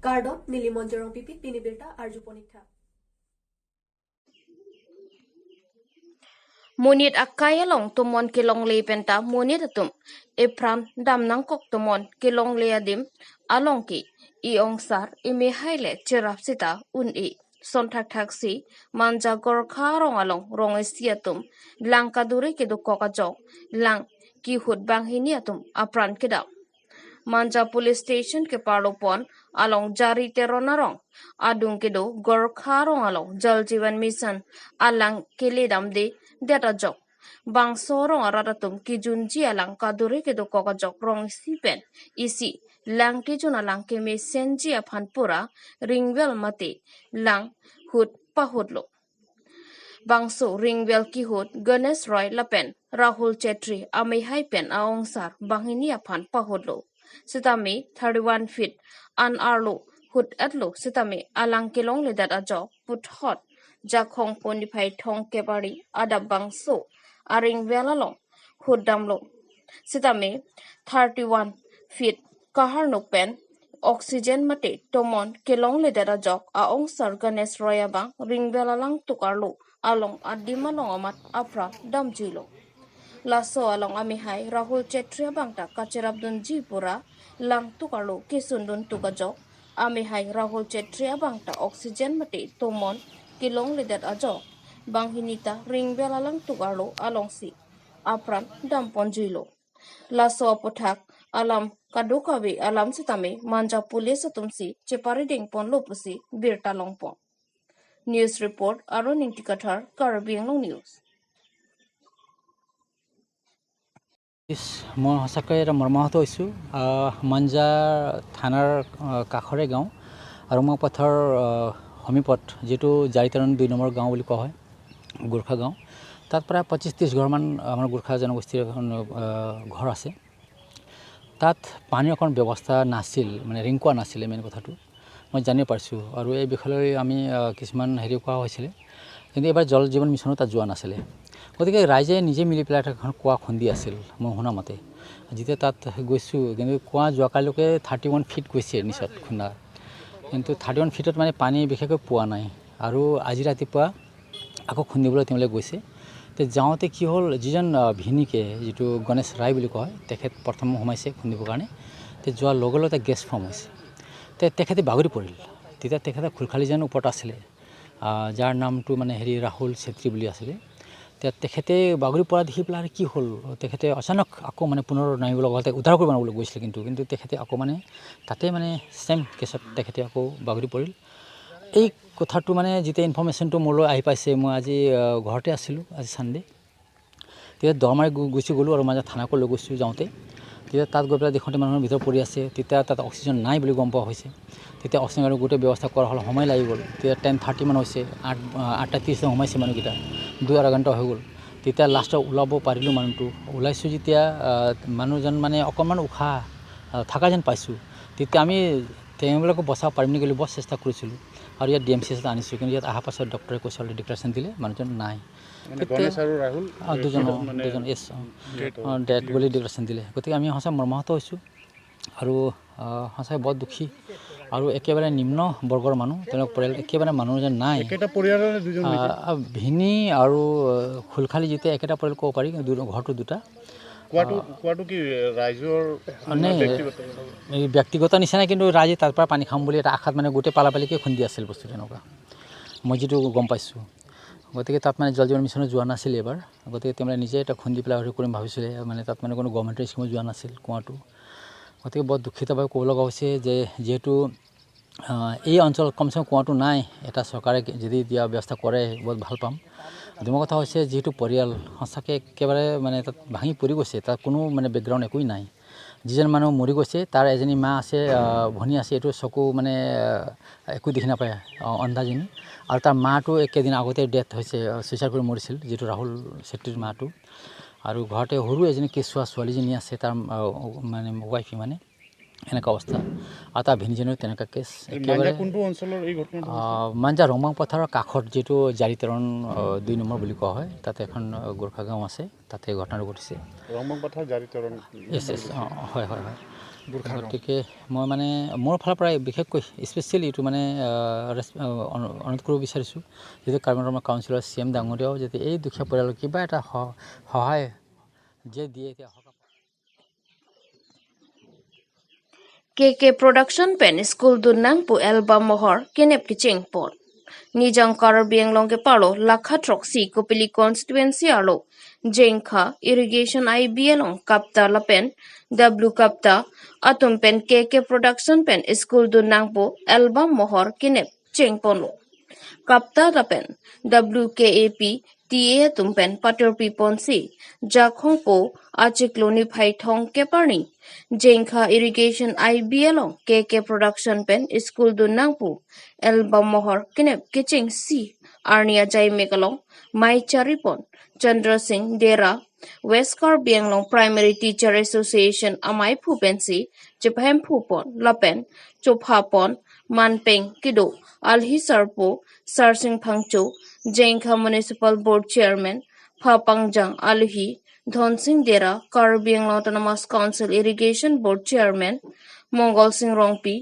Gardot Nilimonjerong Pipit Pinibirta Arjuponitha. Munit akayalong tumon kilong le penta munit atum epran dam nangkok tumon kilong le adim along ki iong sar imi haile cherap sita un I sontak taksi manja gorkha rong along rong isiatum lang kaduri kidu kokajok lang ki hut bang hiniatum apran kidam Manja Police Station ke Parlopon along Jari Teronarong Adung Kido Gorkharong along Jal Jeevan Mission alang kilidam de data jok bang sorong aradatum kijunji alang kadure kido kokajok rong sipen isi lang tijun alang kemi senji aphanpura ringwel mate lang hut pahudlo Bangso ringwel kihut Ganesh Roy Lapen Rahul Chetri Amihai Pen Aongsar Bangini aphan pahudlo Sitami 31 feet an arlo hut atlo sitami alang kilong ledat ajo put hot jakhong pondiphai thong kebari adab bangso aring velalong hut damlo sitami 31 feet kahar no pen oxygen mate tomon kilong ledat ajo aong sar Ganesh royabang ring velalang tukarlo along adimalong amat afra damjilo Laso along amihai Rahul Chetria bangta kacerabdun jipura lang tukarlo kisundun tukajok amihai Rahul Chetria bangta oxygen mati tomon kilong lidat ajo banghinita ringbela lang tukarlo along si apran dampon jilo Laso apothak alam kadukawi alam sitame manja pulis atumsi chepariding pon lopusi birta longpon News report Arun Intikathar Karbi Anglong News মই সঁচাকৈ এটা মৰ্মাহত হৈছোঁ মঞ্জা থানাৰ কাষৰে গাঁও আৰু মই পথৰ সমীপত যিটো জাৰিতৰণ 2 নম্বৰ গাঁও বুলি কোৱা হয় গোৰ্খা গাঁও তাত প্ৰায় 25-30 ঘৰমান আমাৰ গোৰ্খা জনগোষ্ঠীৰ এখন ঘৰ আছে তাত পানীৰ অকণ ব্যৱস্থা নাছিল মানে ৰিংকোৱা নাছিলে মেইন কথাটো মই জানিব পাৰিছোঁ আৰু এই বিষয়লৈ আমি কিছুমান হেৰি কোৱা হৈছিলে কিন্তু এবাৰ জল জীৱন মিছনো তাত যোৱা নাছিলে গতিকে ৰাইজে নিজে মিলি পেলাই এখন কুঁৱা খুন্দি আছিল মই শুনা মতে যেতিয়া তাত গৈছোঁ কিন্তু কুঁৱা যোৱাকালৈকে 31 ফিট গৈছে নিচত খুন্দা কিন্তু 31 ফিটত মানে পানী বিশেষকৈ পোৱা নাই আৰু আজি ৰাতিপুৱা আকৌ খুন্দিবলৈ তেওঁলোকে গৈছে তে যাওঁতে কি হ'ল যিজন ভিনিকে যিটো গণেশ ৰায় বুলি কয় তেখেত প্ৰথম সোমাইছে খুন্দিবৰ কাৰণে তে যোৱাৰ লগে লগে গেছ ফৰ্ম হৈছে তে তেখেতে বাগৰি পৰিল তেতিয়া তেখেতে খুলখালিজন ওপৰত আছিলে যাৰ নামটো মানে হেৰি ৰাহুল চেত্ৰী বুলি আছিলে তেখেতে বাগৰি পৰা দেখি পেলাই কি হ'ল তেখেতে অচানক আকৌ মানে পুনৰ নামিব লগা হ'ল উদ্ধাৰ কৰিব নাবলৈ গৈছিলে কিন্তু তেখেতে আকৌ মানে তাতে মানে সেম কেছত তেখেতে আকৌ বাগৰি পৰিল এই কথাটো মানে যেতিয়া ইনফৰমেশ্যনটো মোলৈ আহি পাইছে মই আজি ঘৰতে আছিলোঁ আজি সানডে তেতিয়া দৰমাৰি গ'লোঁ আৰু মাজে থানাকৈ লৈ গৈছোঁ যাওঁতে তেতিয়া তাত গৈ পেলাই দেখোঁতে মানুহৰ ভিতৰত পৰি আছে তেতিয়া তাত অক্সিজেন নাই বুলি গম পোৱা হৈছে তেতিয়া অক্সিজেনৰ গোটেই ব্যৱস্থা কৰা হ'ল সময় লাগি গ'ল তেতিয়া 10:30 মান হৈছে 8:30 সোমাইছে মানুহকেইটা 2-2.5 ঘণ্টা হৈ গ'ল তেতিয়া লাষ্টত ওলাব পাৰিলোঁ মানুহটো ওলাইছোঁ যেতিয়া মানুহজন মানে অকণমান উশাহ থকা যেন পাইছোঁ তেতিয়া আমি তেওঁবিলাকক বচাব পাৰিম নেকি বুলি বৰ চেষ্টা কৰিছিলোঁ আৰু ইয়াত DMCত আনিছোঁ কিন্তু ইয়াত অহাৰ পাছত ডক্টৰে কৈছে অলৰেডি ডিক্লাৰেশ্যন দিলে মানুহজন নাই দুজন ডেড বুলি ডিক্লাৰেশ্যন দিলে গতিকে আমি সঁচাই মৰ্মাহত হৈছোঁ আৰু সঁচাই বৰ দুখী আৰু একেবাৰে নিম্ন বৰ্গৰ মানুহ তেওঁলোক পৰিয়াল একেবাৰে মানুহ যেন নাই ভিনি আৰু খুলখালি যেতিয়া একেটা পৰিয়াল ক'ব পাৰি ঘৰটো দুটা ব্যক্তিগত নিচিনা কিন্তু ৰাইজে তাৰ পৰা পানী খাম বুলি এটা আশাত মানে গোটেই পালাপালিকে খুন্দি আছিল বস্তু তেনেকুৱা মই যিটো গম পাইছোঁ গতিকে তাত মানে জল জীৱন মিছনত যোৱা নাছিল এবাৰ গতিকে তেওঁলোকে নিজে এটা খুন্দি পেলাই হেৰি কৰিম ভাবিছিলে মানে তাত মানে কোনো গভৰ্ণমেণ্টৰ স্কিমত যোৱা নাছিল কুঁৱাটো গতিকে বৰ দুখিতভাৱে ক'ব লগা হৈছে যে যিহেতু এই অঞ্চলত কমচে কম কুঁৱাটো নাই এটা চৰকাৰে যদি দিয়া ব্যৱস্থা কৰে বহুত ভাল পাম দুমৰ কথা হৈছে যিহেতু পৰিয়াল সঁচাকৈ একেবাৰে মানে তাত ভাঙি পৰি গৈছে তাত কোনো মানে বেকগ্ৰাউণ্ড একোৱেই নাই যিজন মানুহ মৰি গৈছে তাৰ এজনী মা আছে ভনী আছে এইটো চকু মানে একো দেখি নাপায় অন্ধাজনী আৰু তাৰ মাটো একেদিন আগতে ডেথ হৈছে চুইচাইড কৰি মৰিছিল যিটো ৰাহুল চেত্ৰীৰ মাটো আৰু ঘৰতে সৰু এজনী কেঁচুৱা ছোৱালীজনী আছে তাৰ মানে ৱাইফি মানে এনেকুৱা অৱস্থা আৰু তাৰ ভিনিজনীও তেনেকুৱা কেছ একেবাৰে কোনটো অঞ্চলৰ এই ঘটনা মাঞ্জা ৰংবাং পথাৰৰ কাষত যিটো জাৰিতৰণ 2 নম্বৰ বুলি কোৱা হয় তাতে এখন গোৰ্খা গাঁও আছে তাতে ঘটনাটো ঘটিছে ৰংবাং পথাৰ জাৰিতৰণ হয় গতিকে মই মানে মোৰ ফালৰ পৰা বিশেষকৈ স্পেচিয়েলি এইটো মানে অনুৰোধ কৰিব বিচাৰিছোঁ যিটো কাৰ্বি কাউন্সিলৰ CM ডাঙৰীয়াও যাতে এই দুখীয়া পৰিয়ালক কিবা এটা সহায় যে দিয়ে এতিয়া KK Production Pen School Dunang pu album mohor kinep kiching pot. Nijang Karbi Anglong ke palo lakha troksi kopili constituency alo jengkha irrigation IBLong kapta lapen W kapta atum pen KK Production Pen School Dunang pu album mohor kinep ching pono. Kapta lapen WKAP TA tumpen paterpi ponsi jakhong po achikloni phaithong ke parni jengkha irrigation IBLong KK Production Pen School Dunangpu album mohor kinep kiching si arnia jai mekalong mai charipon Chandra Singh Dera West Karbi Anglong Primary Teacher Association amai phupensi chephem phupon lapen chophapon manpeng kido alhi sarpo sarsing phangcho jengkha Municipal Board Chairman Phapangjang alhi Dhon Singh Dera Karbi Anglong Autonomous Council Irrigation Board Chairman Mongol Singh Rongpi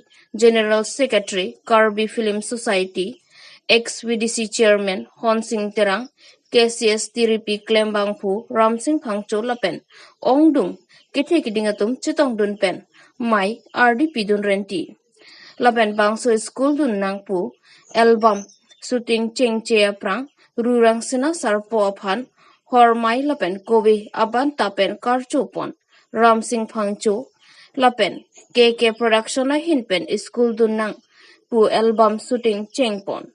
General Secretary Karbi Film Society ex-VDC Chairman Hon Singh Terang KCS Tiripi Klembangphu Ram Singh Phangcho Lapen Ongdung Kithe Kidingatum Chitong Dun Pen Mai RDP Dun Renti Lapen Bangso School Dun Nangpu album shooting Chengche Aprang Rurang Sina Sarpo Aphan Hormai Lapen Kobe Aban Tapen Karchopon Ram Singh Phangcho Lapen KK Production Hinpen School Dunang pu album shooting Chengpon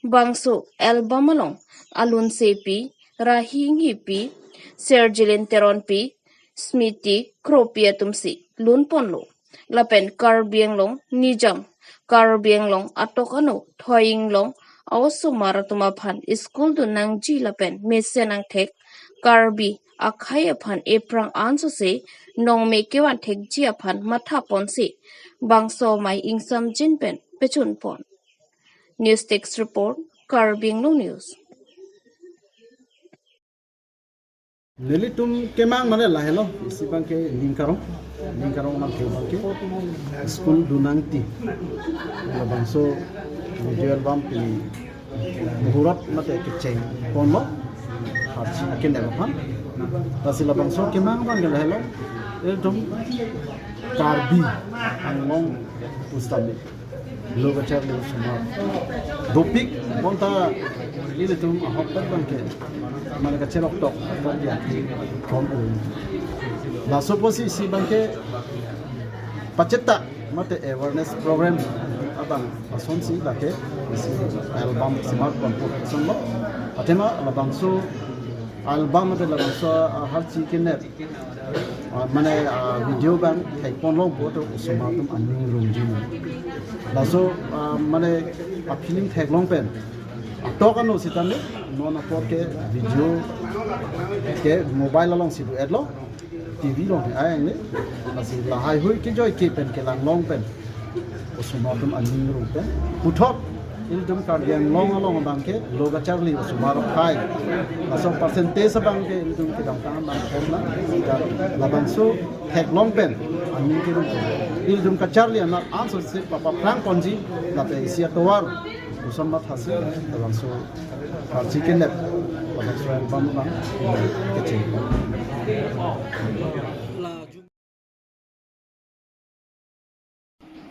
Bangso album along Alun Sepi Rahing Hipi Sergilin Teronpi Smithy Kropia Tumsi Lunponlo Lapen Karbi Anglong Nijang Karbi Anglong Atokano Thoyinglong also maratuma phan school dunang ji lapen mesenang thek Karbi akhai aphan eprang anso se nong me kewan thek ji aphan matha ponsi bangso mai ingsam jinpen pechun pon News Text Report Karbi Anglong News Lili tum kemang mana lahelo isibang ke lingkarong mang ke school dunang ti bangso video album pi muhurat mate keceng ponlo hachi ken depan tasila bangso kemang bang lahelo tum Karbi Anglong ustami logo chapter semua dopik bonta ini tum ahok bang ke mana kecerok tok kan dia kom la soposi si bangke paceta mate awareness program abang asonsi lake album smart competition lo atema labangso album mate labangso har chicken net mana video bang kai ponlo boto sumatum aning runjin laso mana film thaglong pen atokano sitane nona porke video ke mobile along sidu adlo TV long ai ne nasi lahai hui ke joy ke pen ke lang long pen usumatum aning ru pen puthok ildum Karbi Anglong along bangke loga charli usumaro khai aso percentage bangke ildum ke dang tan bang khomna labangso thek long pen aning ke ru ildum ka charli ana answer se papa plang konji late isia towar usamat hasil labangso chicken net labangso album bang kecil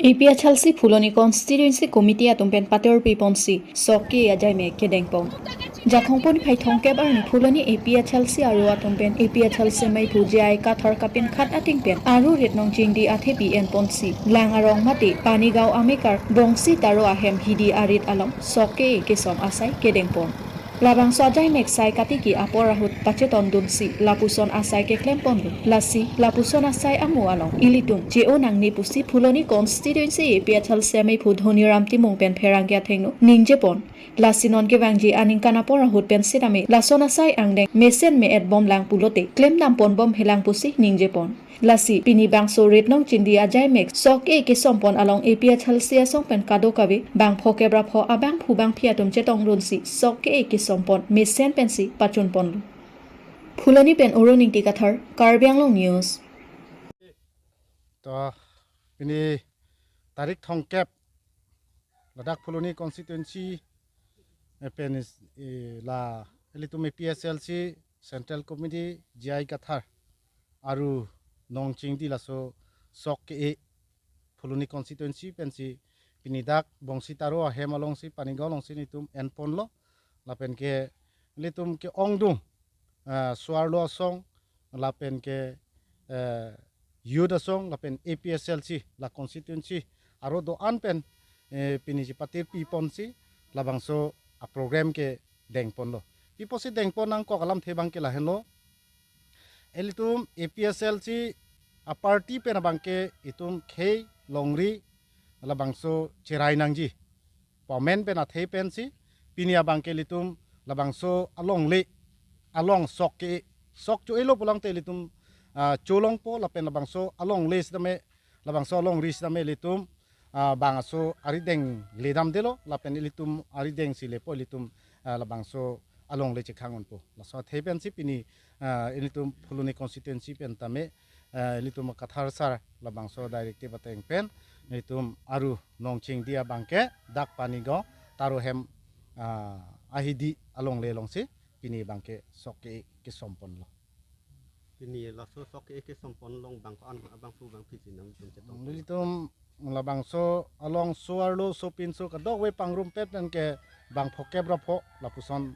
APHLC Fuloni Constituency Committee atumpen pater piponsi soki ajai me kedengpong jakhongpon phaithong kebarni Fuloni APHLC aru atumpen APHLC mai pujai kathar kapin khat atingpen aru retnong jingdi athepi en ponsi lang arong mati panigao amikar bongsi taro ahem hidi arit along soki kesom asai kedengpon labang sajai mek sai katiki aporahut pacheton dunsi lapuson asai ke klempon lasi lapuson asai amu along ilitung jeo nangni pusi Fuloni Constituency APHLC mai phudhoni ramti mongpen pherangya thengno ningjepon lasinon ke wangji aning porahut pen sidame lason asai angdeng mesen me edbom lang pulote klem nam pon bom helang pusi ningjepon lasi pini bangso retnong chindi ajai mek sok e ke sompon along APHLC song pen kadokabe bang phokebra pho abang phubang phiatum chetong ronsi sok e ke sompon mesen pensi pachun pon Fuloni pen oroning ti kathar Karbi Anglong News to pini tarik thongkep ladak pholoni constituency penis la elitum PSLC Central Committee GI Kathar aru nongchingdi laso sok ke pholoni constituency pensi pinidak bongsi taro hemalongsi panigolongsi nitum enponlo lapen ke litum ke ongdung swarlo song lapen ke yuda song lapen APSLC la constituency aro do anpen pini patir piponsi labangso a program ke dengpon lo piposi dengpon nang ko kalam thebang ke lahenlo elitum APSLC a party pe na bangke itum khei longri labangso chirai nangji pomen pe na thei pensi pinia bangke litum labangso along sok ke sok chu elo pulang te litum cholong po lapen labangso along les dame labangso along ris dame litum bangaso arideng ledam delo lapen litum arideng sile po litum labangso along le chikhangon po laso thei pensi pini litum pholoni constituency pen tame litum kathar sar labangso directive ateng pen litum aru nongching dia bangke dak pani go taro hem ahidi along le longsi pini bangke sokke ke sompon lo pini laso sokke ke sompon long bangko an bang fu bang pisi nang pencetong litum labangso along suarlo sopin so kadok we pangrum pet dan ke bang phokep rapho lapuson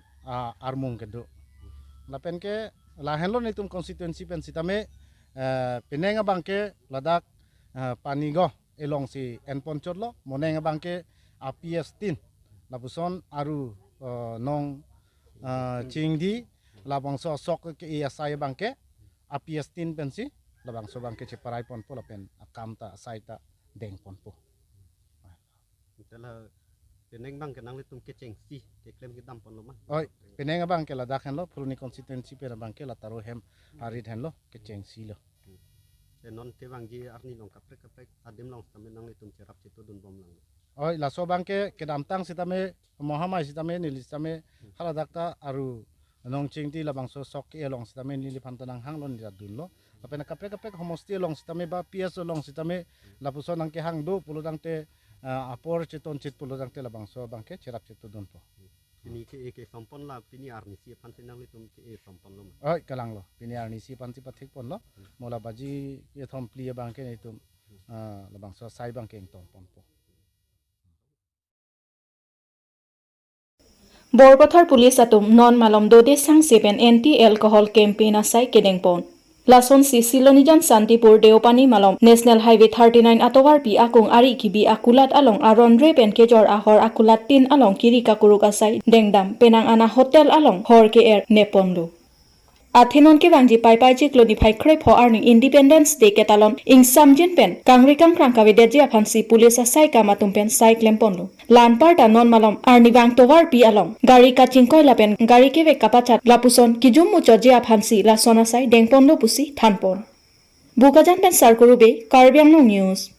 armung kedo lapen ke lahenlo nitum constituency pen sitame penenga bangke ladak panigo elong si enpon chotlo monenga bangke APS tin lapuson aru nong chingdi labangso sok ke asai bangke APS tin pensi labangso bangke ceparai pon po lapen akamta saita deng pon po tela peneng bang kenang litum ke cengsi ke klem ke dam pon lo man oi penenga bangke ladak hen lo pholoni constituency pe bangke la taro hem arit hen lo ke cengsi lo non te bang ji arni long kapre adim long tame nang litum cerap citu dun bom lang oi laso bangke ke damtang sitame mohamai sitame nilisame haladakta aru nongching ti labangso sok ke elong sitame nili phantanang hanglon ni dun lo apena kapre homosti elong sitame ba PS elong sitame lapuso nang ke hang do puludang te apor cheton chit puludang te labangso bangke cerap citu dun po pini ke sompon la pini arni si pan sinang litum ke sompon lo oi kalang lo pini arni si pan si pathik pon lo mola baji ye thom pli bangke nitum labangso sai bangke eng tom pon po Borpathar police আটুম নন মালম দোদে সাং 7 anti alcohol campaign আছাই কেডেংপন লাচন সি সিলনিজান শান্তিপুৰ দেওপানী মালম নেশনেল হাইৱে 39 আটৱাৰ পি আকুং আৰি কিবি আকুলাত আলং আৰন ৰে পেনকেজৰ আহৰ আকুলাত 3 আলং কিৰিকা কুৰুক আছাই ডেংদাম পেনাং আনা হোটেল আলং হৰ কে এৰ নেপনলো Athenon ke bangji pai jikloni phai khrei pho arning Independence Day ketalon ing samjin pen kangrikang krangkawe deji aphansi police asai kamatum pen sai klemponlo lanpar ta non malom arni bang towar pi along gari ka chingkoi lapen gari ke ve kapachat lapuson kijum mu choji aphansi la sona sai dengponlo pusi thanpon bukajan pen sarkurube Karbi Anglong news